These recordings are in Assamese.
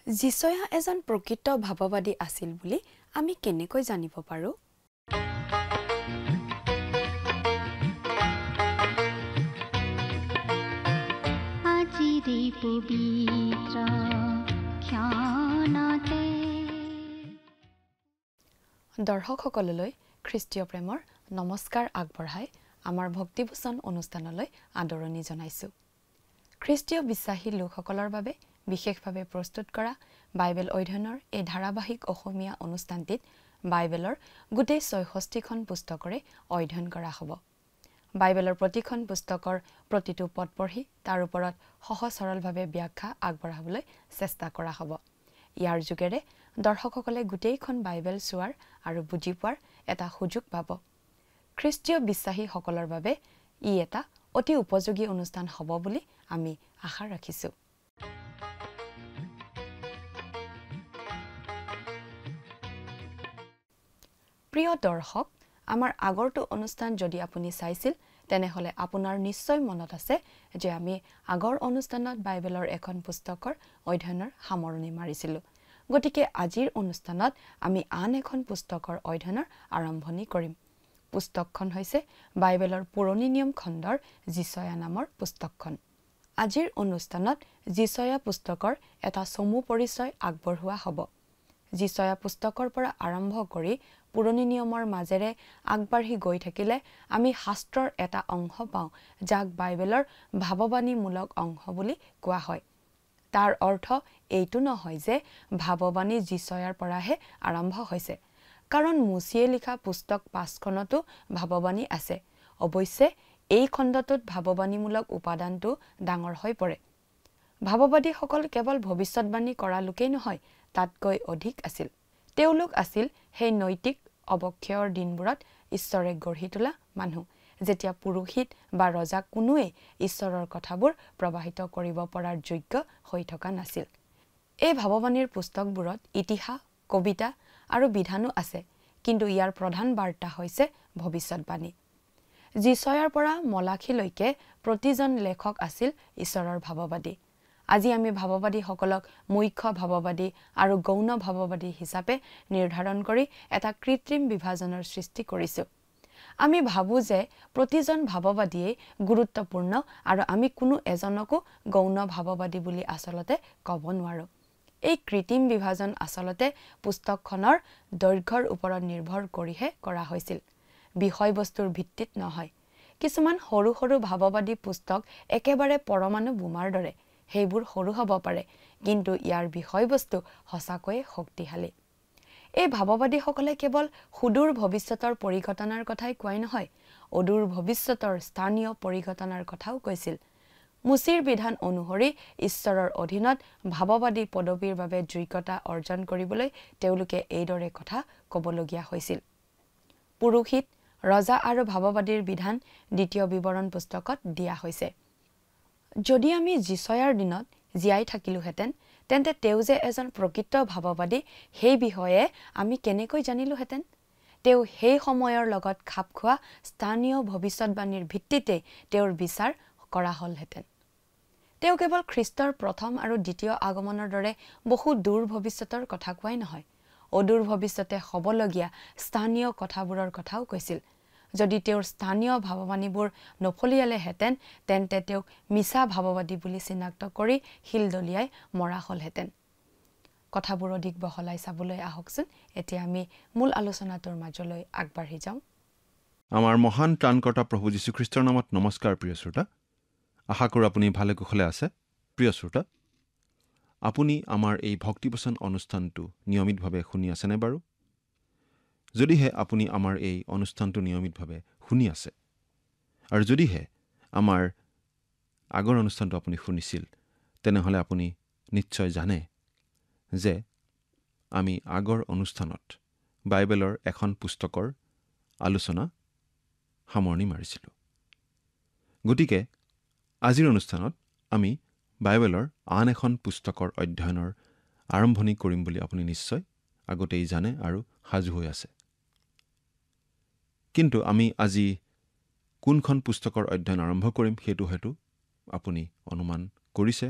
যিছয়া এজন প্ৰকৃত ভাৱবাদী আছিল বুলি আমি কেনেকৈ জানিব পাৰো? দৰ্শকসকললৈ খ্ৰীষ্টীয় প্ৰেমৰ নমস্কাৰ আগবঢ়াই আমাৰ ভক্তিবচন অনুষ্ঠানলৈ আদৰণি জনাইছো। খ্ৰীষ্টীয় বিশ্বাসী লোকসকলৰ বাবে বিশেষভাৱে প্ৰস্তুত কৰা বাইবেল অধ্যয়নৰ এই ধাৰাবাহিক অসমীয়া অনুষ্ঠানটিত বাইবেলৰ গোটেই ৬৬খন পুস্তকৰে অধ্যয়ন কৰা হ'ব। বাইবেলৰ প্ৰতিখন পুস্তকৰ প্ৰতিটো পদ পঢ়ি তাৰ ওপৰত সহজ সৰলভাৱে ব্যাখ্যা আগবঢ়াবলৈ চেষ্টা কৰা হ'ব। ইয়াৰ যোগেৰে দৰ্শকসকলে গোটেইখন বাইবেল চোৱাৰ আৰু বুজি পোৱাৰ এটা সুযোগ পাব। খ্ৰীষ্টীয় বিশ্বাসীসকলৰ বাবে ই এটা অতি উপযোগী অনুষ্ঠান হ'ব বুলি আমি আশা ৰাখিছো। প্ৰিয় দৰ্শক, আমাৰ আগৰটো অনুষ্ঠান যদি আপুনি চাইছিল তেনেহলে আপোনাৰ নিশ্চয় মনত আছে যে আমি আগৰ অনুষ্ঠানত বাইবেলৰ এখন পুস্তকৰ অধ্যয়নৰ সামৰণি মাৰিছিলো। গতিকে আজিৰ অনুষ্ঠানত আমি আন এখন পুস্তকৰ অধ্যয়নৰ আৰম্ভণি কৰিম। পুস্তকখন হৈছে বাইবেলৰ পুৰণি নিয়ম খণ্ডৰ যিছয়া নামৰ পুস্তকখন। আজিৰ অনুষ্ঠানত যিছয়া পুস্তকৰ এটা চমু পৰিচয় আগবঢ়োৱা হ'ব। যিছয়া পুস্তকৰ পৰা আৰম্ভ কৰি পুৰণি নিয়মৰ মাজেৰে আগবাঢ়ি গৈ থাকিলে আমি শাস্ত্ৰৰ এটা অংশ পাওঁ, যাক বাইবেলৰ ভাৱবাণীমূলক অংশ বুলি কোৱা হয়। তাৰ অৰ্থ এইটো নহয় যে ভাৱবাণী যিছয়াৰ পৰাহে আৰম্ভ হৈছে, কাৰণ মুচিয়ে লিখা পুস্তক ৫খনতো ভাৱবাণী আছে। অৱশ্যে এই খণ্ডটোত ভাৱবাণীমূলক উপাদানটো ডাঙৰ হৈ পৰে। ভাৱবাদীসকল কেৱল ভৱিষ্যৎবাণী কৰা লোকেই নহয়, তাতকৈ অধিক আছিল। তেওঁলোক আছিল সেই নৈতিক অৱক্ষয়ৰ দিনবোৰত ঈশ্বৰে গঢ়ি তোলা মানুহ, যেতিয়া পুৰোহিত বা ৰজা কোনোৱেই ঈশ্বৰৰ কথাবোৰ প্ৰবাহিত কৰিব পৰাৰ যোগ্য হৈ থকা নাছিল। এই ভাৱবাণীৰ পুস্তকবোৰত ইতিহাস, কবিতা আৰু বিধানো আছে, কিন্তু ইয়াৰ প্ৰধান বাৰ্তা হৈছে ভৱিষ্যৎবাণী। যিছয়াৰ পৰা মলাখীলৈকে প্ৰতিজন লেখক আছিল ঈশ্বৰৰ ভাৱবাদী। আজি আমি ভাৱবাদীসকলক মুখ্য ভাৱবাদী আৰু গৌণ ভাৱবাদী হিচাপে নিৰ্ধাৰণ কৰি এটা কৃত্ৰিম বিভাজনৰ সৃষ্টি কৰিছো। আমি ভাবো যে প্ৰতিজন ভাৱবাদীয়েই গুৰুত্বপূৰ্ণ আৰু আমি কোনো এজনকো গৌণ ভাৱবাদী বুলি আচলতে ক'ব নোৱাৰো। এই কৃত্ৰিম বিভাজন আচলতে পুস্তকখনৰ দৈৰ্ঘ্যৰ ওপৰত নিৰ্ভৰ কৰিহে কৰা হৈছিল, বিষয়বস্তুৰ ভিত্তিত নহয়। কিছুমান সৰু সৰু ভাৱবাদী পুস্তক একেবাৰে পৰমাণু বোমাৰ দৰে। সেইবোৰ সৰু হ'ব পাৰে, কিন্তু ইয়াৰ বিষয়বস্তু সঁচাকৈয়ে শক্তিশালী। এই ভাৱবাদীসকলে কেৱল সুদূৰ ভৱিষ্যতৰ পৰিঘটনাৰ কথাই কোৱাই নহয়, অদূৰ ভৱিষ্যতৰ স্থানীয় পৰিঘটনাৰ কথাও কৈছিল। মুচিৰ বিধান অনুসৰি ঈশ্বৰৰ অধীনত ভাৱবাদী পদবীৰ বাবে যোগ্যতা অৰ্জন কৰিবলৈ তেওঁলোকে এইদৰে কথা ক'বলগীয়া হৈছিল। পুৰোহিত, ৰজা আৰু ভাৱবাদীৰ বিধান দ্বিতীয় বিৱৰণ পুস্তকত দিয়া হৈছে। যদি আমি যিছয়াৰ দিনত জীয়াই থাকিলোহেঁতেন, তেন্তে তেওঁ যে এজন প্ৰকৃত ভাৱবাদী সেই বিষয়ে আমি কেনেকৈ জানিলোহেঁতেন? তেওঁ সেই সময়ৰ লগত খাপ খোৱা স্থানীয় ভৱিষ্যৎবাণীৰ ভিত্তিতেই তেওঁৰ বিচাৰ কৰা হ'লহেঁতেন। তেওঁ কেৱল খ্ৰীষ্টৰ প্ৰথম আৰু দ্বিতীয় আগমনৰ দৰে বহু দূৰ ভৱিষ্যতৰ কথা কোৱাই নহয়, অদূৰ ভৱিষ্যতে হ'বলগীয়া স্থানীয় কথাবোৰৰ কথাও কৈছিল। যদি তেওঁৰ স্থানীয় ভাৱবাণীবোৰ নফলিয়ালেহেঁতেন, তেন্তে তেওঁক মিছা ভাৱবাদী বুলি চিনাক্ত কৰি শিল দলিয়াই মৰা হ'লহেঁতেন। কথাবোৰ অধিক বহলাই চাবলৈ আহকচোন। এতিয়া আমি মূল আলোচনাটোৰ মাজলৈ আগবাঢ়ি যাওঁ। আমাৰ মহান ত্ৰাণকৰ্তা প্ৰভু যীশুখ্ৰীষ্টৰ নামত নমস্কাৰ। প্ৰিয় শ্ৰোতা, আশা কৰোঁ আপুনি ভালে কুশলে আছে। প্ৰিয় শ্ৰোতা, আপুনি আমাৰ এই ভক্তিবচন অনুষ্ঠানটো নিয়মিতভাৱে শুনি আছেনে বাৰু? যদিহে আপুনি আমাৰ এই অনুষ্ঠানটো নিয়মিতভাৱে শুনি আছে, আৰু যদিহে আমাৰ আগৰ অনুষ্ঠানটো আপুনি শুনিছিল, তেনেহ'লে আপুনি নিশ্চয় জানে যে আমি আগৰ অনুষ্ঠানত বাইবেলৰ এখন পুস্তকৰ আলোচনা সামৰণি মাৰিছিলোঁ। গতিকে আজিৰ অনুষ্ঠানত আমি বাইবেলৰ আন এখন পুস্তকৰ অধ্যয়নৰ আৰম্ভণি কৰিম বুলি আপুনি নিশ্চয় আগতেই জানে আৰু সাজু হৈ আছে। কিন্তু আমি আজি কোনখন পুস্তকৰ অধ্যয়ন আৰম্ভ কৰিম সেইটো হয়তো আপুনি অনুমান কৰিছে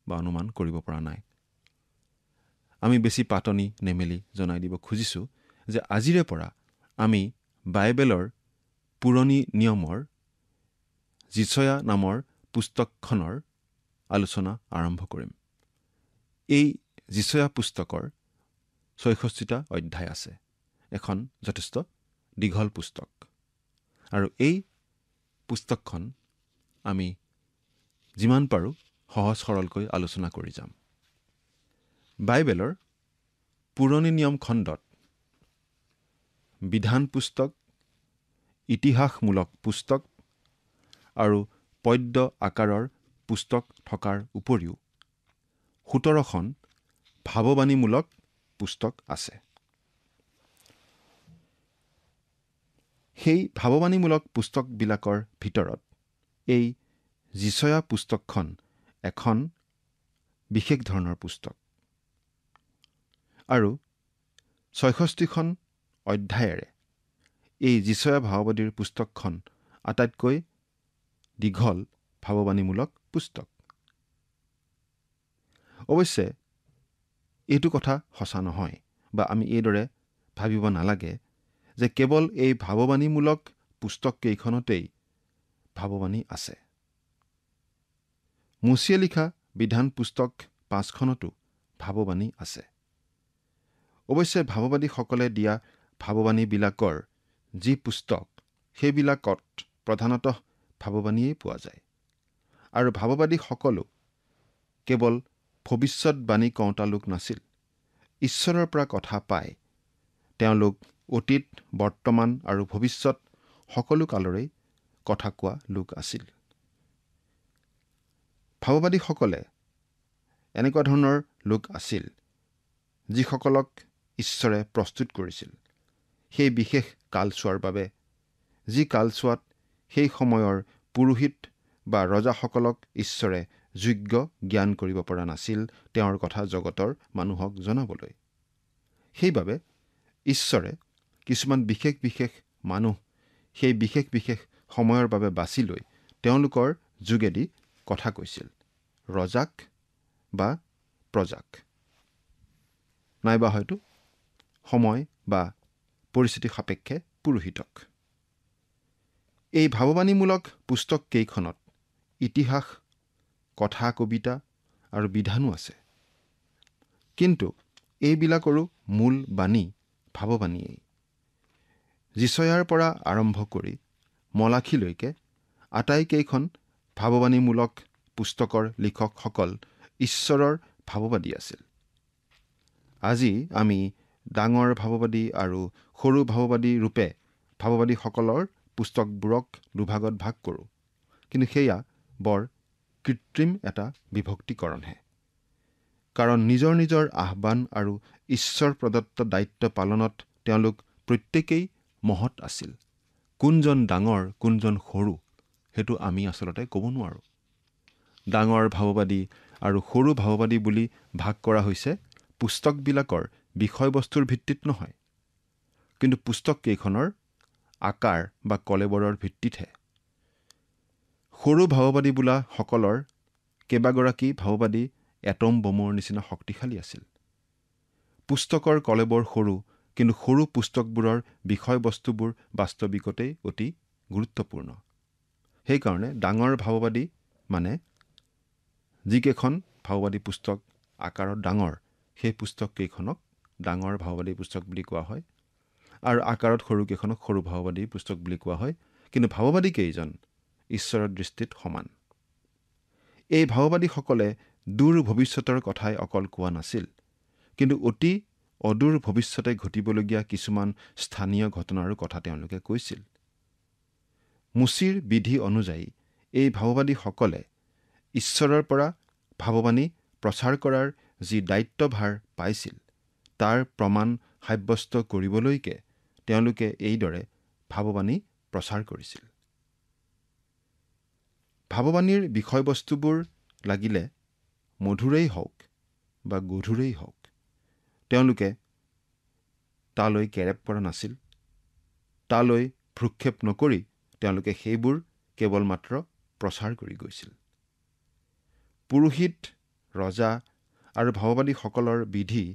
বা অনুমান কৰিব পৰা নাই। আমি বেছি পাতনি নেমেলি জনাই দিব খুজিছোঁ যে আজিৰে পৰা আমি বাইবেলৰ পুৰণি নিয়মৰ যিচয়া নামৰ পুস্তকখনৰ আলোচনা আৰম্ভ কৰিম। এই যিচয়া পুস্তকৰ ৬৬টা অধ্যায় আছে। এখন যথেষ্ট দীঘল পুস্তক, আৰু এই পুস্তকখন আমি যিমান পাৰোঁ সহজ সৰলকৈ আলোচনা কৰি যাম। বাইবেলৰ পুৰণি নিয়ম খণ্ডত বিধান পুস্তক, ইতিহাসমূলক পুস্তক আৰু পদ্য আকাৰৰ পুস্তক থকাৰ উপৰিও ১৭খন ভাৱবাণীমূলক পুস্তক আছে। সেই ভাৱবাণীমূলক পুস্তকবিলাকৰ ভিতৰত এই যিচয়া পুস্তকখন এখন বিশেষ ধৰণৰ পুস্তক, আৰু ৬৬খন অধ্যায়েৰে এই যিচয়া ভাৱবাদীৰ পুস্তকখন আটাইতকৈ দীঘল ভাৱবাণীমূলক পুস্তক। অৱশ্যে এইটো কথা সঁচা নহয়, বা আমি এইদৰে ভাবিব নালাগে যে কেৱল এই ভাৱবাণীমূলক পুস্তককেইখনতেই ভাৱবাণী আছে। মুচিয়ে লিখা বিধান পুস্তক ৫খনতো ভাৱবাণী আছে। অৱশ্যে ভাৱবাদীসকলে দিয়া ভাৱবাণীবিলাকৰ যি পুস্তক, সেইবিলাকত প্ৰধানতঃ ভাৱবাণীয়েই পোৱা যায়। আৰু ভাৱবাদীসকলো কেৱল ভৱিষ্যৎবাণী কওঁতা লোক নাছিল। ঈশ্বৰৰ পৰা কথা পাই তেওঁলোক অতীত, বৰ্তমান আৰু ভৱিষ্যৎ সকলো কালৰেই কথা কোৱা লোক আছিল। ভাৱবাদীসকলে এনেকুৱা ধৰণৰ লোক আছিল যিসকলক ঈশ্বৰে প্ৰস্তুত কৰিছিল সেই বিশেষ কালছোৱাৰ বাবে, যি কালছোৱাত সেই সময়ৰ পুৰোহিত বা ৰজাসকলক ঈশ্বৰে যোগ্য জ্ঞান কৰিব পৰা নাছিল তেওঁৰ কথা জগতৰ মানুহক জনাবলৈ। সেইবাবে ঈশ্বৰে কিছুমান বিশেষ বিশেষ মানুহ সেই বিশেষ বিশেষ সময়ৰ বাবে বাছি লৈ তেওঁলোকৰ যোগেদি কথা কৈছিল, ৰজাক বা প্ৰজাক, নাইবা হয়তো সময় বা পৰিস্থিতি সাপেক্ষে পুৰোহিতক। এই ভাৱবাণীমূলক পুস্তককেইখনত ইতিহাস, কথা, কবিতা আৰু বিধানো আছে। কিন্তু এইবিলাকৰো মূল বাণী ভাৱবাণীয়েই। যিচয়াৰ পৰা আৰম্ভ কৰি মলাখীলৈকে আটাইকেইখন ভাৱবাণীমূলক পুস্তকৰ লিখকসকল ঈশ্বৰৰ ভাৱবাদী আছিল। আজি আমি ডাঙৰ ভাৱবাদী আৰু সৰু ভাৱবাদী ৰূপে ভাৱবাদীসকলৰ পুস্তকবোৰক দুভাগত ভাগ কৰোঁ। কিন্তু সেয়া বৰ কৃত্ৰিম এটা বিভক্তিকৰণহে। কাৰণ নিজৰ নিজৰ আহ্বান আৰু ঈশ্বৰ প্ৰদত্ত দায়িত্ব পালনত তেওঁলোক প্ৰত্যেকেই মহৎ আছিল। কোনজন ডাঙৰ, কোনজন সৰু, সেইটো আমি আচলতে ক'ব নোৱাৰোঁ। ডাঙৰ ভাৱবাদী আৰু সৰু ভাৱবাদী বুলি ভাগ কৰা হৈছে পুস্তকবিলাকৰ বিষয়বস্তুৰ ভিত্তিত নহয়, কিন্তু পুস্তককেইখনৰ আকাৰ বা কলেবৰৰ ভিত্তিতহে। সৰু ভাৱবাদী বোলা সকলৰ কেইবাগৰাকী ভাৱবাদী এটম বোমৰ নিচিনা শক্তিশালী আছিল। পুস্তকৰ কলেবৰ সৰু, কিন্তু সৰু পুস্তকবোৰৰ বিষয়বস্তুবোৰ বাস্তৱিকতেই অতি গুৰুত্বপূৰ্ণ। সেইকাৰণে ডাঙৰ ভাৱবাদী মানে যিকেইখন ভাৱবাদী পুস্তক আকাৰত ডাঙৰ, সেই পুস্তককেইখনক ডাঙৰ ভাৱবাদী পুস্তক বুলি কোৱা হয়, আৰু আকাৰত সৰুকেইখনক সৰু ভাৱবাদী পুস্তক বুলি কোৱা হয়। কিন্তু ভাৱবাদী কেইজন ঈশ্বৰৰ দৃষ্টিত সমান। এই ভাৱবাদীসকলে দূৰ ভৱিষ্যতৰ কথাই অকল কোৱা নাছিল, কিন্তু অতি অদূৰ ভৱিষ্যতে ঘটিবলগীয়া কিছুমান স্থানীয় ঘটনাৰো কথা তেওঁলোকে কৈছিল। মুচিৰ বিধি অনুযায়ী এই ভাৱবাদীসকলে ঈশ্বৰৰ পৰা ভাৱবাণী প্ৰচাৰ কৰাৰ যি দায়িত্বভাৰ পাইছিল, তাৰ প্ৰমাণ সাব্যস্ত কৰিবলৈকে তেওঁলোকে এইদৰে ভাৱবাণী প্ৰচাৰ কৰিছিল। ভাৱবাণীৰ বিষয়বস্তুবোৰ লাগিলে মধুৰেই হওক বা গধুৰেই হওক, তেওঁলোকে তালৈ কেৰেপ কৰা নাছিল। তালৈ ভ্ৰূক্ষেপ নকৰি তেওঁলোকে সেইবোৰ কেৱল মাত্ৰ প্ৰচাৰ কৰি গৈছিল। পুৰোহিত, ৰজা আৰু ভাৱবাদীসকলৰ বিধি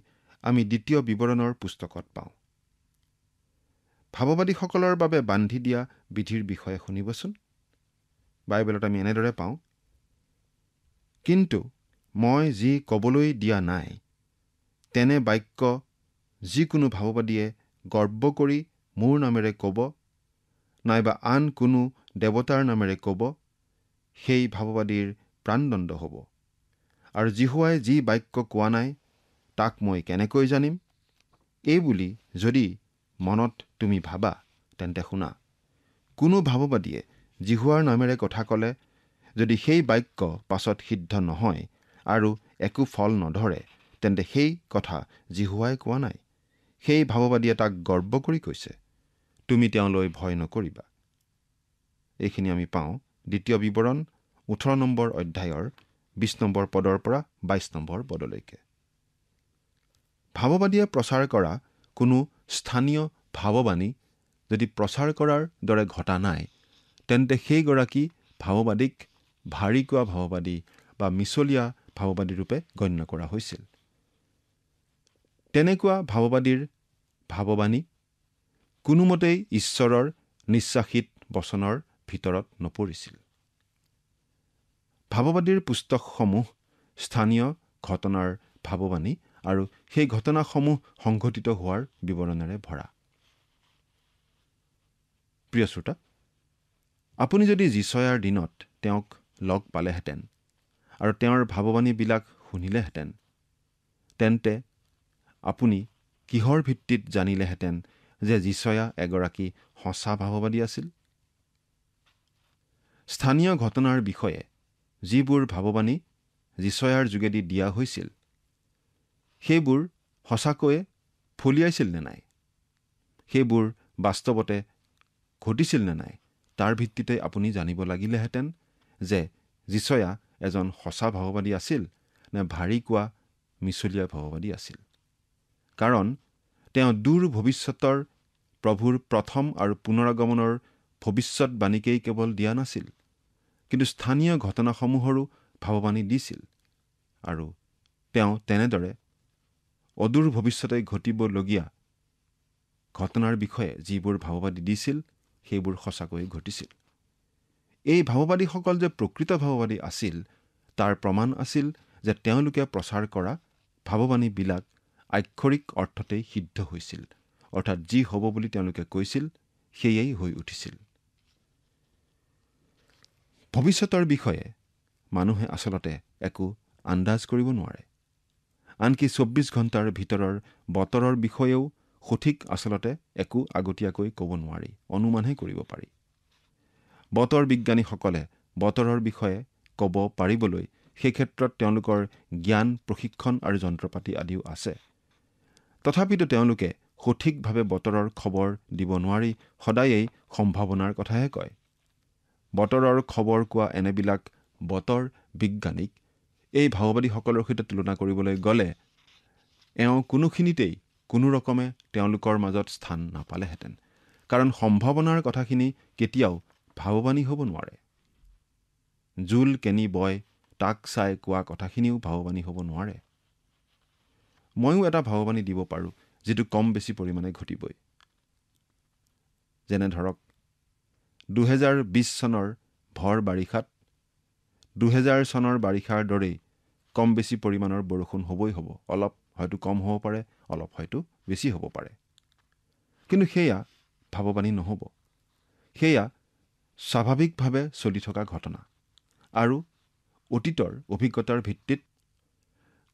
আমি 2 বিৱৰণৰ পুস্তকত পাওঁ। ভাৱবাদীসকলৰ বাবে বান্ধি দিয়া বিধিৰ বিষয়ে শুনিবচোন। বাইবেলত আমি এনেদৰে পাওঁ, কিন্তু মই যি ক'বলৈ দিয়া নাই, তেনে বাক্য যিকোনো ভাৱবাদীয়ে গৰ্ব কৰি মোৰ নামেৰে ক'ব, নাইবা আন কোনো দেৱতাৰ নামেৰে ক'ব, সেই ভাৱবাদীৰ প্ৰাণদণ্ড হ'ব। আৰু জিহুৱাই যি বাক্য কোৱা নাই, তাক মই কেনেকৈ জানিম? এই বুলি যদি মনত তুমি ভাবা, তেন্তে শুনা। কোনো ভাৱবাদীয়ে জিহুৱাৰ নামেৰে কথা ক'লে যদি সেই বাক্য পাছত সিদ্ধ নহয় আৰু একো ফল নধৰে, তেন্তে সেই কথা জিহুৱাই কোৱা নাই। সেই ভাৱবাদীয়ে তাক গৰ্ব কৰি কৈছে। তুমি তেওঁলৈ ভয় নকৰিবা। এইখিনি আমি পাওঁ 2 বিৱৰণ 18 নম্বৰ অধ্যায়ৰ 20 নম্বৰ পদৰ পৰা 22 নম্বৰ পদলৈকে। ভাৱবাদীয়ে প্ৰচাৰ কৰা কোনো স্থানীয় ভাৱবাণী যদি প্ৰচাৰ কৰাৰ দৰে ঘটা নাই, তেন্তে সেইগৰাকী ভাৱবাদীক ভাৰী কোৱা ভাৱবাদী বা মিছলীয়া ভাৱবাদী ৰূপে গণ্য কৰা হৈছিল। তেনেকুৱা ভাৱবাদীৰ ভাৱবাণী কোনোমতেই ঈশ্বৰৰ নিশ্বাসিত বচনৰ ভিতৰত নপৰিছিল। ভাৱবাদীৰ পুস্তকসমূহ স্থানীয় ঘটনাৰ ভাৱবাণী আৰু সেই ঘটনাসমূহ সংঘটিত হোৱাৰ বিৱৰণেৰে ভৰা। প্ৰিয় শ্ৰোতা, আপুনি যদি যিচয়াৰ দিনত তেওঁক লগ পালেহেঁতেন আৰু তেওঁৰ ভাৱবাণীবিলাক শুনিলেহেঁতেন, তেন্তে আপুনি কিহৰ ভিত্তিত জানিলেহেঁতেন যে যিচয়া এগৰাকী সঁচা ভাৱবাদী আছিল? স্থানীয় ঘটনাৰ বিষয়ে যিবোৰ ভাৱবাণী যিচয়াৰ যোগেদি দিয়া হৈছিল, সেইবোৰ সঁচাকৈয়ে ফলিয়াইছিল নে নাই? সেইবোৰ বাস্তৱতে ঘটিছিল নে নাই? তাৰ ভিত্তিতে আপুনি জানিব লাগিলেহেঁতেন যে যিচয়া এজন সঁচা ভাৱবাদী আছিল নে ভাৰী কোৱা মিছলীয়া ভাৱবাদী আছিল। কাৰণ তেওঁ দূৰ ভৱিষ্যতৰ প্ৰভুৰ প্ৰথম আৰু পুনৰাগমনৰ ভৱিষ্যতবাণীকেই কেৱল দিয়া নাছিল, কিন্তু স্থানীয় ঘটনাসমূহৰো ভাৱবাণী দিছিল। আৰু তেওঁ তেনেদৰে অদূৰ ভৱিষ্যতে ঘটিবলগীয়া ঘটনাৰ বিষয়ে যিবোৰ ভাৱবাদী দিছিল, সেইবোৰ সঁচাকৈ ঘটিছিল। এই ভাৱবাদীসকল যে প্ৰকৃত ভাৱবাদী আছিল, তাৰ প্ৰমাণ আছিল যে তেওঁলোকে প্ৰচাৰ কৰা ভাৱবাণীবিলাক আক্ষৰিক অৰ্থতেই সিদ্ধ হৈছিল, অৰ্থাৎ যি হ'ব বুলি তেওঁলোকে কৈছিল, সেয়েই হৈ উঠিছিল। ভৱিষ্যতৰ বিষয়ে মানুহে আচলতে একো আন্দাজ কৰিব নোৱাৰে। আনকি 24 ঘণ্টাৰ ভিতৰৰ বতৰৰ বিষয়েও সঠিক আচলতে একো আগতীয়াকৈ ক'ব নোৱাৰি, অনুমানহে কৰিব পাৰি। বতৰ বিজ্ঞানীসকলে বতৰৰ বিষয়ে ক'ব পাৰিবলৈ সেই ক্ষেত্ৰত তেওঁলোকৰ জ্ঞান, প্ৰশিক্ষণ আৰু যন্ত্ৰপাতি আদিও আছে। তথাপিতো তেওঁলোকে সঠিকভাৱে বতৰৰ খবৰ দিব নোৱাৰি সদায়েই সম্ভাৱনাৰ কথাহে কয়। বতৰৰ খবৰ কোৱা এনেবিলাক বতৰ বিজ্ঞানীক এই ভাৱবাদীসকলৰ সৈতে তুলনা কৰিবলৈ গ'লে এওঁ কোনোখিনিতেই কোনো ৰকমে তেওঁলোকৰ মাজত স্থান নাপালেহেঁতেন। কাৰণ সম্ভাৱনাৰ কথাখিনি কেতিয়াও ভাৱবাণী হ'ব নোৱাৰে। জোল কেনি বয় তাক চাই কোৱা কথাখিনিও ভাৱবাণী হ'ব নোৱাৰে। ময়ো এটা ভাৱবাণী দিব পাৰোঁ, যিটো কম বেছি পৰিমাণে ঘটিবই। যেনে ধৰক 2020 চনৰ ভৰ বাৰিষাত 2000 চনৰ বাৰিষাৰ দৰেই কম বেছি পৰিমাণৰ বৰষুণ হ'বই হ'ব। অলপ হয়তো কম হ'ব পাৰে, অলপ হয়তো বেছি হ'ব পাৰে। কিন্তু সেয়া ভাৱবাণী নহ'ব। সেয়া স্বাভাৱিকভাৱে চলি থকা ঘটনা আৰু অতীতৰ অভিজ্ঞতাৰ ভিত্তিত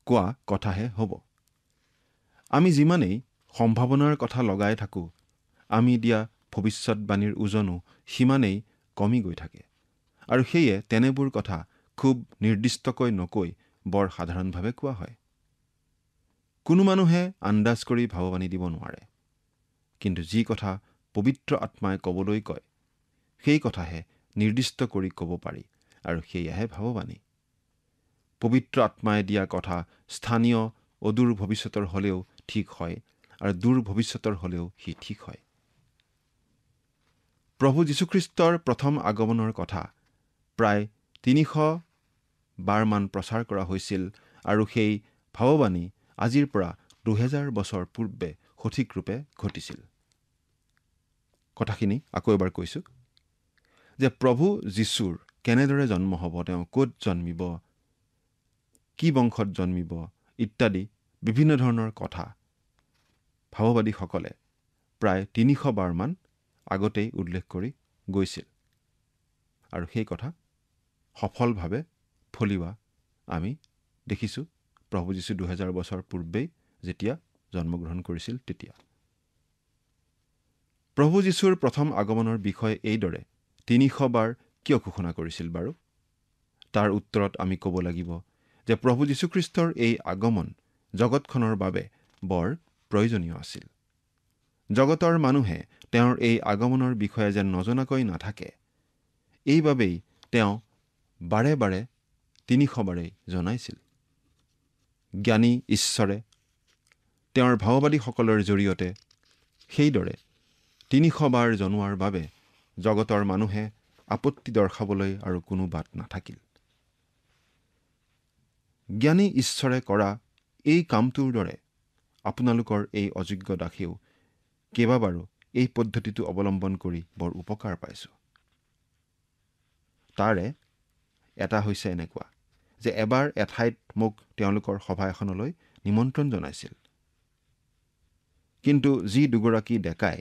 কোৱা কথাহে হ'ব। আমি যিমানেই সম্ভাৱনাৰ কথা লগাই থাকোঁ, আমি দিয়া ভৱিষ্যতবাণীৰ ওজনো সিমানেই কমি গৈ থাকে। আৰু সেয়ে তেনেবোৰ কথা খুব নিৰ্দিষ্টকৈ নকৈ বৰ সাধাৰণভাৱে কোৱা হয়। কোনো মানুহে আন্দাজ কৰি ভাৱবাণী দিব নোৱাৰে। কিন্তু যি কথা পবিত্ৰ আত্মাই ক'বলৈ কয়, সেই কথাহে নিৰ্দিষ্ট কৰি ক'ব পাৰি, আৰু সেয়াহে ভাৱবাণী। পবিত্ৰ আত্মাই দিয়া কথা স্থানীয় অদূৰ ভৱিষ্যতৰ হ'লেও ঠিক হয়, আৰু দূৰ ভৱিষ্যতৰ হ'লেও সি ঠিক হয়। প্ৰভু যীশুখ্ৰীষ্টৰ প্ৰথম আগমনৰ কথা প্ৰায় 300 বাৰমান প্ৰচাৰ কৰা হৈছিল, আৰু সেই ভাৱবাণী আজিৰ পৰা 2000 বছৰ পূৰ্বে সঠিক ৰূপে ঘটিছিল। কথাখিনি আকৌ এবাৰ কৈছোঁ যে প্ৰভু যীশুৰ কেনেদৰে জন্ম হ'ব, তেওঁ ক'ত জন্মিব, কি বংশত জন্মিব ইত্যাদি বিভিন্ন ধৰণৰ কথা ভাৱবাদীসকলে প্ৰায় 300 বাৰমান আগতেই উল্লেখ কৰি গৈছিল আৰু সেই কথা সফলভাৱে ফলিওৱা আমি দেখিছোঁ প্ৰভু যীশু 2000 বছৰ পূৰ্বেই যেতিয়া জন্মগ্ৰহণ কৰিছিল তেতিয়া। প্ৰভু যীশুৰ প্ৰথম আগমনৰ বিষয়ে এইদৰে 300 বাৰ কিয় ঘোষণা কৰিছিল বাৰু? তাৰ উত্তৰত আমি ক'ব লাগিব যে প্ৰভু যীশুখ্ৰীষ্টৰ এই আগমন জগতখনৰ বাবে বৰ প্ৰয়োজনীয় আছিল। জগতৰ মানুহে তেওঁৰ এই আগমনৰ বিষয়ে যেন নজনাকৈ নাথাকে, এইবাবেই তেওঁ বাৰে বাৰে 300 বাৰেই জনাইছিল। জ্ঞানী ঈশ্বৰে তেওঁৰ ভাৱবাদীসকলৰ জৰিয়তে সেইদৰে 300 বাৰ জনোৱাৰ বাবে জগতৰ মানুহে আপত্তি দৰ্শাবলৈ আৰু কোনো বাট নাথাকিল। জ্ঞানী ঈশ্বৰে কৰা এই কামটোৰ দৰে আপোনালোকৰ এই অযোগ্য দাসেও কেইবাবাৰো এই পদ্ধতিটো অৱলম্বন কৰি বৰ উপকাৰ পাইছোঁ। তাৰে এটা হৈছে এনেকুৱা যে এবাৰ এঠাইত মোক তেওঁলোকৰ সভা এখনলৈ নিমন্ত্ৰণ জনাইছিল, কিন্তু যি দুগৰাকী ডেকাই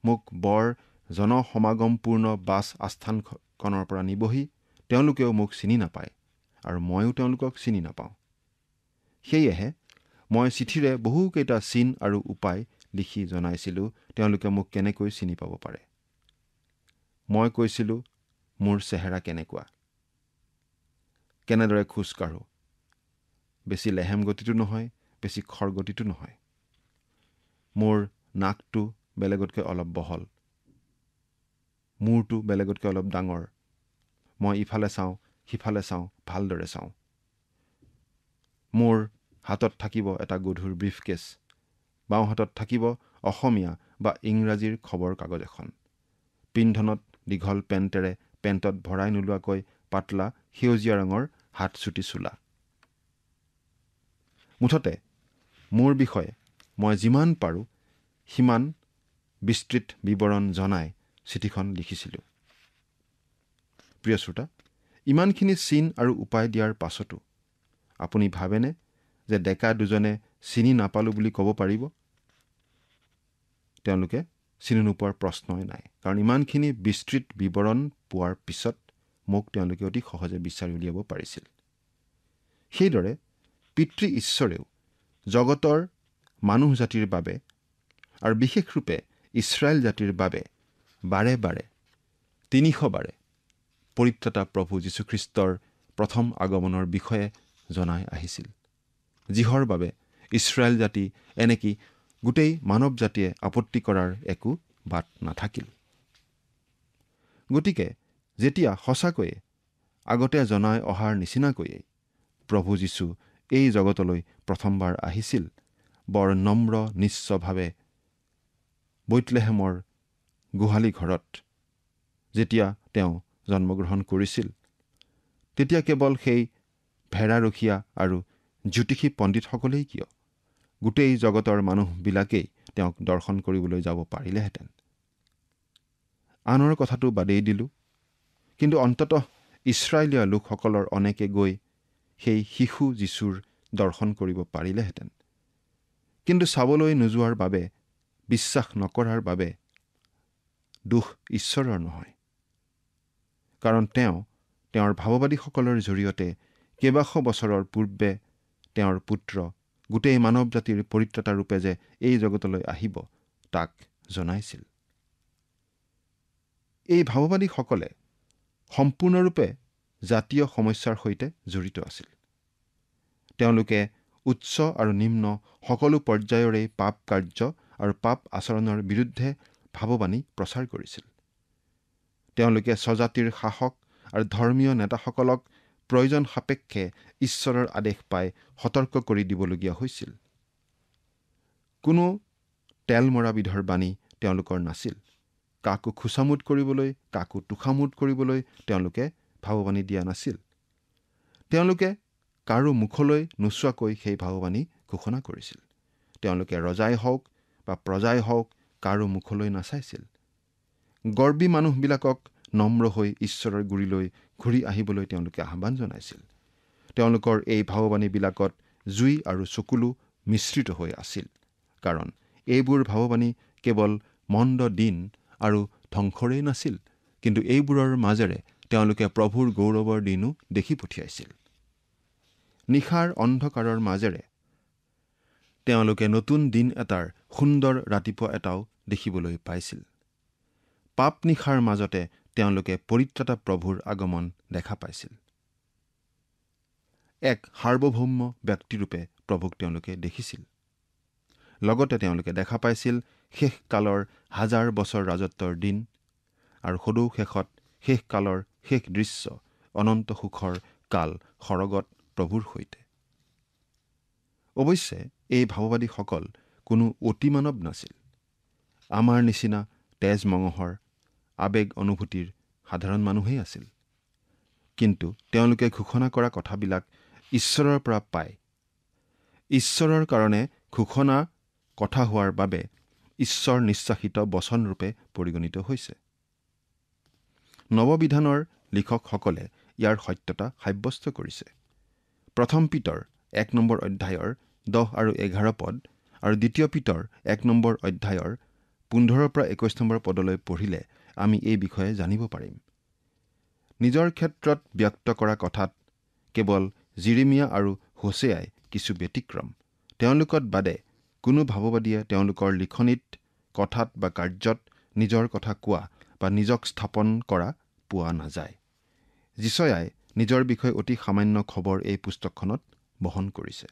মোক বৰ জনসমাগমপূৰ্ণ বাছ আস্থানখনৰ পৰা নিবহি, তেওঁলোকেও মোক চিনি নাপায় আৰু ময়ো তেওঁলোকক চিনি নাপাওঁ। সেয়েহে মই চিঠিৰে বহুকেইটা চিন আৰু উপায় লিখি জনাইছিলোঁ তেওঁলোকে মোক কেনেকৈ চিনি পাব পাৰে। মই কৈছিলোঁ মোৰ চেহেৰা কেনেকুৱা, কেনেদৰে খোজ কাঢ়োঁ, বেছি লেহেম গতিটো নহয়, বেছি খৰ গতিটো নহয়, মোৰ নাকটো বেলেগতকৈ অলপ বহল, মূৰটো বেলেগতকৈ অলপ ডাঙৰ, মই ইফালে চাওঁ সিফালে চাওঁ, ভালদৰে চাওঁ, মোৰ হাতত থাকিব এটা গধুৰ ব্ৰিফকেছ, বাওঁ হাতত থাকিব অসমীয়া বা ইংৰাজীৰ খবৰ কাগজ এখন, পিন্ধনত দীঘল পেণ্টেৰে পেণ্টত ভৰাই নোলোৱাকৈ পাতলা সেউজীয়া ৰঙৰ হাত চুটি চোলা। মুঠতে মোৰ বিষয়ে মই যিমান পাৰোঁ সিমান বিস্তৃত বিৱৰণ জনাই চিঠিখন লিখিছিলোঁ। প্ৰিয় শ্ৰোতা, ইমানখিনি চিন আৰু উপায় দিয়াৰ পাছতো আপুনি ভাবেনে যে ডেকা দুজনে চিনি নাপালোঁ বুলি ক'ব পাৰিব? তেওঁলোকে চিনি নোপোৱাৰ প্ৰশ্নই নাই, কাৰণ ইমানখিনি বিস্তৃত বিৱৰণ পোৱাৰ পিছত মোক তেওঁলোকে অতি সহজে বিচাৰি উলিয়াব পাৰিছিল। সেইদৰে পিতৃ ঈশ্বৰেও জগতৰ মানুহ জাতিৰ বাবে আৰু বিশেষৰূপে ইছৰাইল জাতিৰ বাবে বাৰে বাৰে 300 বাৰে পৰিত্ৰাতা প্ৰভু যীশুখ্ৰীষ্টৰ প্ৰথম আগমনৰ বিষয়ে জনাই আহিছিল, যিহৰ বাবে ইছৰাইল জাতি এনেকি গোটেই মানৱ জাতিয়ে আপত্তি কৰাৰ একো বাট নাথাকিল। গতিকে যেতিয়া সঁচাকৈয়ে আগতে জনাই অহাৰ নিচিনাকৈয়ে প্ৰভু যীশু এই জগতলৈ প্ৰথমবাৰ আহিছিল, বৰ নম্ৰ নিশ্চভাৱে বৈতলেহেমৰ গোহালি ঘৰত যেতিয়া তেওঁ জন্মগ্ৰহণ কৰিছিল, তেতিয়া কেৱল সেই ভেড়াৰখীয়া আৰু জ্যোতিষী পণ্ডিতসকলেই কিয়, গোটেই জগতৰ মানুহবিলাকেই তেওঁক দৰ্শন কৰিবলৈ যাব পাৰিলেহেঁতেন। আনৰ কথাটো বাদেই দিলোঁ, কিন্তু অন্ততঃ ইছৰাইলীয়া লোকসকলৰ অনেকে গৈ সেই শিশু যীশুৰ দৰ্শন কৰিব পাৰিলেহেঁতেন। কিন্তু চাবলৈ নোযোৱাৰ বাবে, বিশ্বাস নকৰাৰ বাবে দোষ ঈশ্বৰৰ নহয়, কাৰণ তেওঁ তেওঁৰ ভাৱবাদীসকলৰ জৰিয়তে কেইবাশ বছৰৰ পূৰ্বে তেওঁৰ পুত্ৰ গোটেই মানৱ জাতিৰ পৰিত্ৰাতা ৰূপে যে এই জগতলৈ আহিব তাক জনাইছিল। এই ভাৱবাদীসকলে সম্পূৰ্ণৰূপে জাতীয় সমস্যাৰ সৈতে জড়িত আছিল। তেওঁলোকে উচ্চ আৰু নিম্ন সকলো পৰ্যায়ৰে পাপ কাৰ্য আৰু পাপ আচৰণৰ বিৰুদ্ধে ভাৱবাণী প্ৰচাৰ কৰিছিল। তেওঁলোকে স্বজাতিৰ শাসক আৰু ধৰ্মীয় নেতাসকলক প্ৰয়োজন সাপেক্ষে ঈশ্বৰৰ আদেশ পাই সতৰ্ক কৰি দিবলগীয়া হৈছিল। কোনো তেল মৰা বিধৰ বাণী তেওঁলোকৰ নাছিল। কাকো খোচামোদ কৰিবলৈ, কাকো তোষামোদ কৰিবলৈ তেওঁলোকে ভাৱবাণী দিয়া নাছিল। তেওঁলোকে কাৰো মুখলৈ নোচোৱাকৈ সেই ভাৱবাণী ঘোষণা কৰিছিল। তেওঁলোকে ৰজাই হওক বা প্ৰজাই হওক কাৰো মুখলৈ নাচাইছিল। গৰ্বী মানুহবিলাকক নম্ৰ হৈ ঈশ্বৰৰ গুৰিলৈ ঘূৰি আহিবলৈ তেওঁলোকে আহ্বান জনাইছিল। তেওঁলোকৰ এই ভাৱবাণীবিলাকত জুই আৰু চকুলো মিশ্ৰিত হৈ আছিল, কাৰণ এইবোৰ ভাৱবাণী কেৱল মন্দ দিন আৰু ধ্বংসৰেই নাছিল, কিন্তু এইবোৰৰ মাজেৰে তেওঁলোকে প্ৰভুৰ গৌৰৱৰ দিনো দেখি পঠিয়াইছিল। নিশাৰ অন্ধকাৰৰ মাজেৰে তেওঁলোকে নতুন দিন এটাৰ সুন্দৰ ৰাতিপুৱা এটাও দেখিবলৈ পাইছিল। পাপ নিশাৰ মাজতে তেওঁলোকে পৰিত্ৰাতা প্ৰভুৰ আগমন দেখা পাইছিল। এক সাৰ্বভৌম ব্যক্তিৰূপে প্ৰভুক তেওঁলোকে দেখিছিল। লগতে তেওঁলোকে দেখা পাইছিল শেষ কালৰ 1000 বছৰ ৰাজত্বৰ দিন আৰু সদৌ শেষত শেষ কালৰ শেষ দৃশ্য অনন্ত সুখৰ কাল সৰগত প্ৰভুৰ সৈতে। অৱশ্যে এই ভাৱবাদীসকল কোনো অতিমানৱ নাছিল। আমাৰ নিচিনা তেজ মঙহৰ আৱেগ অনুভূতিৰ সাধাৰণ মানুহেই আছিল। কিন্তু তেওঁলোকে ঘোষণা কৰা কথাবিলাক ঈশ্বৰৰ পৰা পায়। ঈশ্বৰৰ কাৰণে ঘোষণা কথা হোৱাৰ বাবে ঈশ্বৰ নিশ্বাসিত বচনৰূপে পৰিগণিত হৈছে। নৱবিধানৰ লিখকসকলে ইয়াৰ সত্যতা সাব্যস্ত কৰিছে। প্ৰথম পিতৰ 1 নম্বৰ অধ্যায়ৰ 10 আৰু 11 পদ আৰু দ্বিতীয় পিতৰ 1 নম্বৰ অধ্যায়ৰ 15 পৰা 21 নম্বৰ পদলৈ পঢ়িলে আমি এই বিষয়ে জানিব পাৰিম। নিজৰ ক্ষেত্ৰত ব্যক্ত কৰা কথাত কেৱল জিৰিমিয়া আৰু হোছেয়াই কিছু ব্যতিক্ৰম। তেওঁলোকত বাদে কোনো ভাৱবাদীয়ে তেওঁলোকৰ লিখনিত, কথাত বা কাৰ্যত নিজৰ কথা কোৱা বা নিজক স্থাপন কৰা পোৱা নাযায়। যিছয়াই নিজৰ বিষয়ে অতি সামান্য খবৰ এই পুস্তকখনত বহন কৰিছে।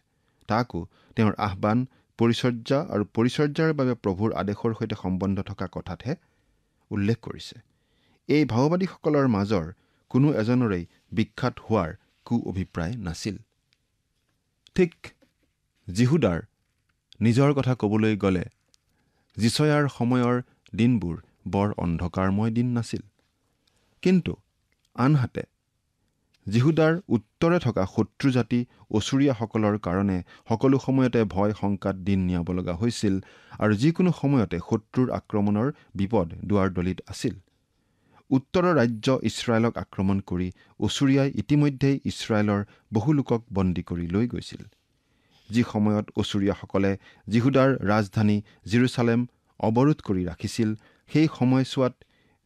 তাকো তেওঁৰ আহ্বান, পৰিচৰ্যা আৰু পৰিচৰ্যাৰ বাবে প্ৰভুৰ আদেশৰ সৈতে সম্বন্ধ থকা কথাতহে উল্লেখ কৰিছে। এই ভাৱবাদীসকলৰ মাজৰ কোনো এজনৰেই বিখ্যাত হোৱাৰ কু অভিপ্ৰায় নাছিল। ঠিক যিহুদাৰ নিজৰ কথা ক'বলৈ গ'লে যিছয়াৰ সময়ৰ দিনবোৰ বৰ অন্ধকাৰময় দিন নাছিল। কিন্তু আনহাতে যিহুদাৰ উত্তৰে থকা শত্ৰু জাতি অচুৰীয়াসকলৰ কাৰণে সকলো সময়তে ভয় শংকাত দিন নিয়াব লগা হৈছিল আৰু যিকোনো সময়তে শত্ৰুৰ আক্ৰমণৰ বিপদ দুৱাৰদলিত আছিল। উত্তৰৰ ৰাজ্য ইছৰাইলক আক্ৰমণ কৰি অচুৰীয়াই ইতিমধ্যেই ইছৰাইলৰ বহু লোকক বন্দী কৰি লৈ গৈছিল। যি সময়ত অচুৰীয়াসকলে যিহুদাৰ ৰাজধানী জেৰুচালেম অৱৰোধ কৰি ৰাখিছিল, সেই সময়ছোৱাত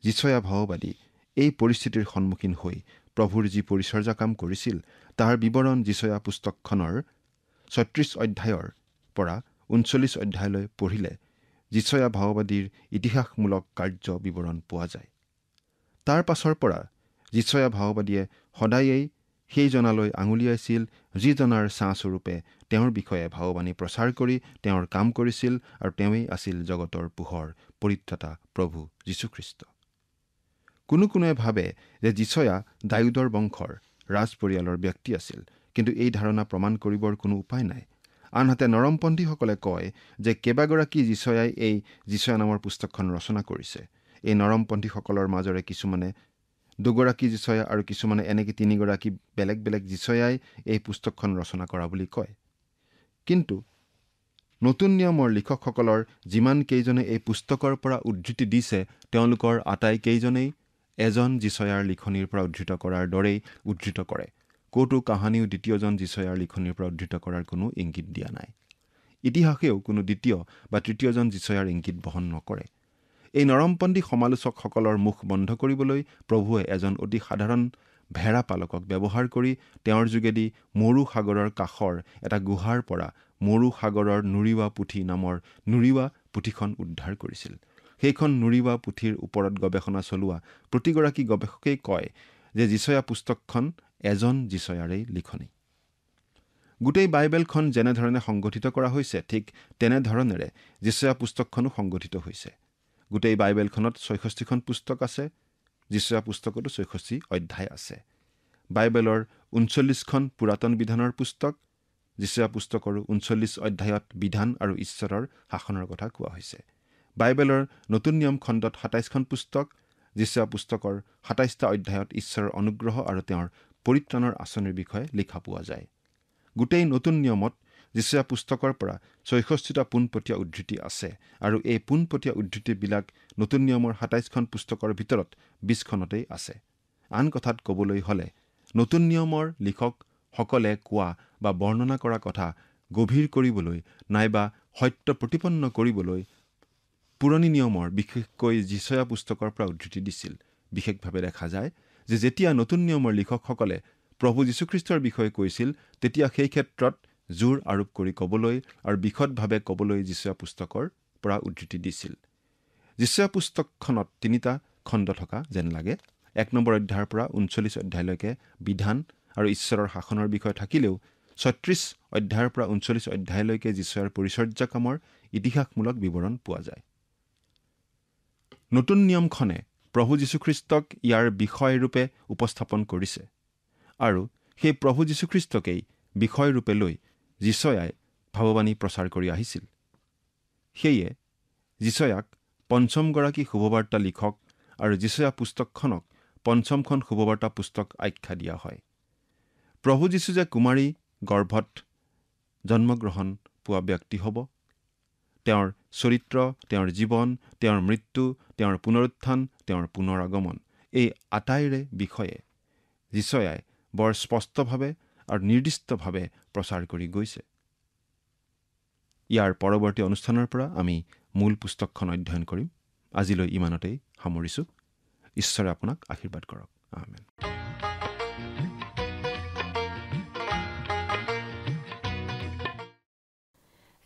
যিছয়া ভাৱবাদী এই পৰিস্থিতিৰ সন্মুখীন হৈ প্ৰভুৰ যি পৰিচৰ্যা কাম কৰিছিল তাৰ বিৱৰণ যিছয়া পুস্তকখনৰ 36 অধ্যায়ৰ পৰা 39 অধ্যায়লৈ পঢ়িলে যিছয়া ভাৱবাদীৰ ইতিহাসমূলক কাৰ্য বিৱৰণ পোৱা যায়। তাৰ পাছৰ পৰা যিছয়া ভাৱবাদীয়ে সদায়েই সেইজনালৈ আঙুলিয়াইছিল যিজনাৰ ছাঁস্বৰূপে তেওঁৰ বিষয়ে ভাৱবাণী প্ৰচাৰ কৰি তেওঁৰ কাম কৰিছিল আৰু তেওঁৱেই আছিল জগতৰ পোহৰ, পৰিত্ৰাতা প্ৰভু যীশুখ্ৰীষ্ট। কোনোৱে ভাবে যে যিছয়া দাউদৰ বংশৰ ৰাজ পৰিয়ালৰ ব্যক্তি আছিল, কিন্তু এই ধাৰণা প্ৰমাণ কৰিবৰ কোনো উপায় নাই। আনহাতে নৰমপন্থীসকলে কয় যে কেইবাগৰাকী যিছয়াই এই যিছয়া নামৰ পুস্তকখন ৰচনা কৰিছে। এই নৰমপন্থীসকলৰ মাজৰে কিছুমানে দুগৰাকী যিছয়া আৰু কিছুমানে এনেকৈ 3গৰাকী বেলেগ বেলেগ যিছয়াই এই পুস্তকখন ৰচনা কৰা বুলি কয়। কিন্তু নতুন নিয়মৰ লিখকসকলৰ যিমান কেইজনে এই পুস্তকৰ পৰা উদ্ধৃতি দিছে তেওঁলোকৰ আটাইকেইজনেই এজন যিছয়াৰ লিখনিৰ পৰা উদ্ধৃত কৰাৰ দৰেই উদ্ধৃত কৰে। ক'তো কাহানিও দ্বিতীয়জন যিছয়াৰ লিখনিৰ পৰা উদ্ধৃত কৰাৰ কোনো ইংগিত দিয়া নাই। ইতিহাসেও কোনো দ্বিতীয় বা তৃতীয়জন যিছয়াৰ ইংগিত বহন নকৰে। এই নৰমপন্থী সমালোচকসকলৰ মুখ বন্ধ কৰিবলৈ প্ৰভুৱে এজন অতি সাধাৰণ ভেড়া পালকক ব্যৱহাৰ কৰি তেওঁৰ যোগেদি মৰু সাগৰৰ কাষৰ এটা গুহাৰ পৰা মৰু সাগৰৰ নুৰিওৱা পুথি নামৰ নুৰিওৱা পুথিখন উদ্ধাৰ কৰিছিল। সেইখন নুৰিওৱা পুথিৰ ওপৰত গৱেষণা চলোৱা প্ৰতিগৰাকী গৱেষকেই কয় যে যিছয়া পুস্তকখন এজন যিছয়াৰেই লিখনি। গোটেই বাইবেলখন যেনেধৰণে সংগঠিত কৰা হৈছে ঠিক তেনেধৰণেৰে যিছয়া পুস্তকখনো সংগঠিত হৈছে। গোটেই বাইবেলখনত 66খন পুস্তক আছে। যিছয়া পুস্তকতো 66 অধ্যায় আছে। বাইবেলৰ 39খন পুৰাতন বিধানৰ পুস্তক। যিছয়া পুস্তকৰো 39 অধ্যায়ত বিধান আৰু ঈশ্বৰৰ শাসনৰ কথা কোৱা হৈছে। বাইবেলৰ নতুন নিয়ম খণ্ডত 27খন পুস্তক। যিছয়া পুস্তকৰ 27টা অধ্যায়ত ঈশ্বৰৰ অনুগ্ৰহ আৰু তেওঁৰ পৰিত্ৰাণৰ আঁচনিৰ বিষয়ে লিখা পোৱা যায়। গোটেই নতুন নিয়মত যিছয়া পুস্তকৰ পৰা ৬৬টা পোনপটীয়া উদ্ধৃতি আছে আৰু এই পোনপটীয়া উদ্ধৃতিবিলাক নতুন নিয়মৰ ২৭খন পুস্তকৰ ভিতৰত ২০খনতেই আছে। আন কথাত ক'বলৈ হ'লে নতুন নিয়মৰ লিখকসকলে কোৱা বা বৰ্ণনা কৰা কথা গভীৰ কৰিবলৈ নাইবা সত্য প্ৰতিপন্ন কৰিবলৈ পুৰণি নিয়মৰ বিশেষকৈ যিছয়া পুস্তকৰ পৰা উদ্ধৃতি দিছিল। বিশেষভাৱে দেখা যায় যে যেতিয়া নতুন নিয়মৰ লিখকসকলে প্ৰভু যীশুখ্ৰীষ্টৰ বিষয়ে কৈছিল তেতিয়া সেই ক্ষেত্ৰত জোৰ আৰোপ কৰি ক'বলৈ আৰু বিশদভাৱে ক'বলৈ যিছয়া পুস্তকৰ পৰা উদ্ধৃতি দিছিল। যিছয়া পুস্তকখনত ৩টা খণ্ড থকা যেন লাগে। ১ নম্বৰ অধ্যায়ৰ পৰা ৩৯ অধ্যায়লৈকে বিধান আৰু ঈশ্বৰৰ শাসনৰ বিষয়ে থাকিলেও ৩৬ অধ্যায়ৰ পৰা ৩৯ অধ্যায়লৈকে যিছয়াৰ পৰিচৰ্যা কামৰ ইতিহাসমূলক বিৱৰণ পোৱা যায়। নতুন নিয়মখনে প্ৰভু যীশুখ্ৰীষ্টক ইয়াৰ বিষয়ৰূপে উপস্থাপন কৰিছে আৰু সেই প্ৰভু যীশুখ্ৰীষ্টকেই বিষয়ৰূপে লৈ যিছয়াই ভাৱবাণী প্ৰচাৰ কৰি আহিছিল। সেয়ে যিছয়াক পঞ্চমগৰাকী শুভবাৰ্তা লিখক আৰু যিছয়া পুস্তকখনক পঞ্চমখন শুভবাৰ্তা পুস্তক আখ্যা দিয়া হয়। প্ৰভু যীশু যে কুমাৰী গৰ্ভত জন্মগ্ৰহণ পোৱা ব্যক্তি হ'ব, তেওঁৰ চৰিত্ৰ, তেওঁৰ জীৱন, তেওঁৰ মৃত্যু, তেওঁৰ পুনৰুত্থান, তেওঁৰ পুনৰ আগমন, এই আটাইৰে বিষয়ে যিছয়াই বৰ স্পষ্টভাৱে আৰু নিৰ্দিষ্টভাৱে প্ৰচাৰ কৰি গৈছে। ইয়াৰ পৰৱৰ্তী অনুষ্ঠানৰ পৰা আমি মূল পুস্তকখন অধ্যয়ন কৰিম। আজিলৈ ইমানতেই সামৰিছোঁ। ঈশ্বৰে আপোনাক আশীৰ্বাদ কৰক। আমেন।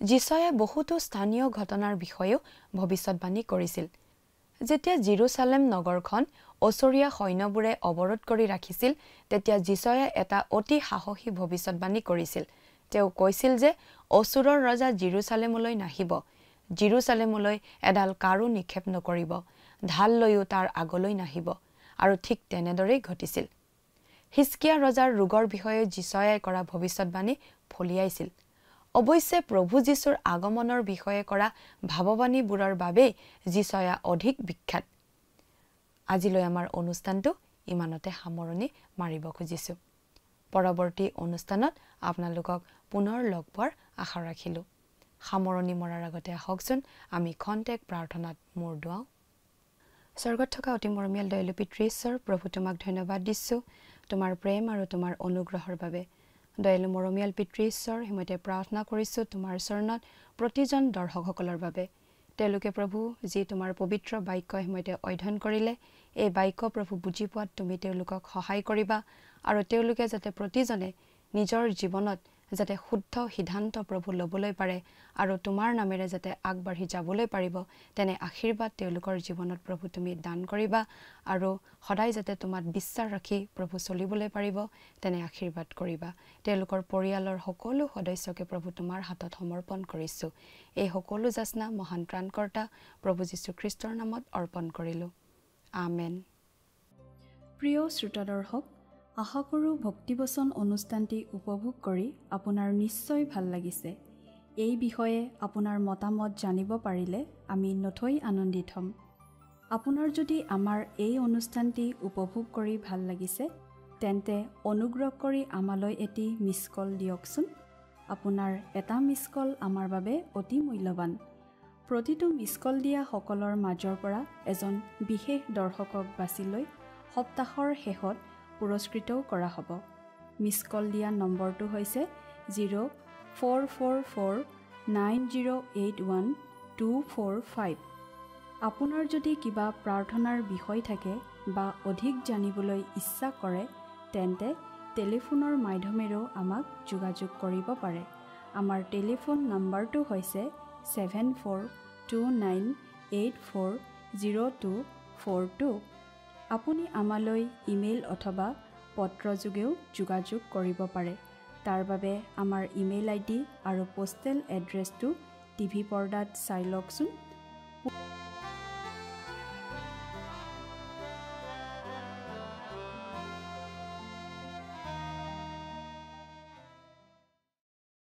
যিছয়াই বহুতো স্থানীয় ঘটনাৰ বিষয়েও ভৱিষ্যতবাণী কৰিছিল। যেতিয়া জেৰুচালেম নগৰখন অচৰীয়া সৈন্যবোৰে অৱৰোধ কৰি ৰাখিছিল তেতিয়া যিছয়াই এটা অতি সাহসী ভৱিষ্যতবাণী কৰিছিল। তেওঁ কৈছিল যে অচুৰৰ ৰজা জেৰুচালেমলৈ নাহিব, জেৰুচালেমলৈ এডাল কাৰো নিক্ষেপ নকৰিব, ঢাল লৈও তাৰ আগলৈ নাহিব, আৰু ঠিক তেনেদৰেই ঘটিছিল। হিজকিয়া ৰজাৰ ৰোগৰ বিষয়ে যিছয়াই কৰা ভৱিষ্যতবাণী ফলিয়াইছিল। অৱশ্যে প্ৰভু যীশুৰ আগমনৰ বিষয়ে কৰা ভাৱবাণীবোৰৰ বাবেই যিছয়া অধিক বিখ্যাত। আজিলৈ আমাৰ অনুষ্ঠানটো ইমানতে সামৰণি মাৰিব খুজিছোঁ। পৰৱৰ্তী অনুষ্ঠানত আপোনালোকক পুনৰ লগ পোৱাৰ আশা ৰাখিলোঁ। সামৰণি মৰাৰ আগতে আহকচোন আমি খন্তেক প্ৰাৰ্থনাত মূৰ দুৱাওঁ। স্বৰ্গত থকা অতি মৰমীয়াল দয়ালু পিতৃ ঈশ্বৰ, প্ৰভু তোমাক ধন্যবাদ দিছোঁ তোমাৰ প্ৰেম আৰু তোমাৰ অনুগ্ৰহৰ বাবে। দয়ালু মৰমীয়াল পিতৃ ঈশ্বৰ, সিমতে প্ৰাৰ্থনা কৰিছোঁ তোমাৰ চৰণত প্ৰতিজন দৰ্শকসকলৰ বাবে। তেওঁলোকে প্ৰভু যি তোমাৰ পবিত্ৰ বাক্য সিমতে অধ্যয়ন কৰিলে, এই বাক্য প্ৰভু বুজি পোৱাত তুমি তেওঁলোকক সহায় কৰিবা আৰু তেওঁলোকে যাতে প্ৰতিজনে নিজৰ জীৱনত যাতে শুদ্ধ সিদ্ধান্ত প্ৰভু ল'বলৈ পাৰে আৰু তোমাৰ নামেৰে যাতে আগবাঢ়ি যাবলৈ পাৰিব, তেনে আশীৰ্বাদ তেওঁলোকৰ জীৱনত প্ৰভু তুমি দান কৰিবা আৰু সদায় যাতে তোমাক বিশ্বাস ৰাখি প্ৰভু চলিবলৈ পাৰিব তেনে আশীৰ্বাদ কৰিবা। তেওঁলোকৰ পৰিয়ালৰ সকলো সদস্যকে প্ৰভু তোমাৰ হাতত সমৰ্পণ কৰিছোঁ। এই সকলো যাচনা মহান ত্ৰাণকৰ্তা প্ৰভু যীশুখ্ৰীষ্টৰ নামত অৰ্পণ কৰিলোঁ। আমেন। প্ৰিয় শ্ৰোতা দৰ্শক, আশা কৰোঁ ভক্তিবচন অনুষ্ঠানটি উপভোগ কৰি আপোনাৰ নিশ্চয় ভাল লাগিছে। এই বিষয়ে আপোনাৰ মতামত জানিব পাৰিলে আমি নথৈ আনন্দিত হ'ম। আপোনাৰ যদি আমাৰ এই অনুষ্ঠানটি উপভোগ কৰি ভাল লাগিছে তেন্তে অনুগ্ৰহ কৰি আমালৈ এটি মিছ কল দিয়কচোন। আপোনাৰ এটা মিছ কল আমাৰ বাবে অতি মূল্যৱান। প্ৰতিটো মিছ কল দিয়া সকলৰ মাজৰ পৰা এজন বিশেষ দৰ্শকক বাছি লৈ সপ্তাহৰ শেষত পুৰস্কৃতও কৰা হ'ব। মিছ কল দিয়া নম্বৰটো হৈছে 04449081 আপোনাৰ যদি কিবা প্ৰাৰ্থনাৰ বিষয় থাকে বা অধিক জানিবলৈ ইচ্ছা কৰে তেন্তে টেলিফোনৰ মাধ্যমেৰেও আমাক যোগাযোগ কৰিব পাৰে। আমাৰ টেলিফোন নম্বৰটো হৈছে 7429840242। আপুনি আমালৈ ইমেইল অথবা পত্ৰযোগেও যোগাযোগ কৰিব পাৰে। তাৰ বাবে আমাৰ ইমেইল ID আৰু পোষ্টেল এড্ৰেছটো টিভি পৰ্দাত চাই লওকচোন।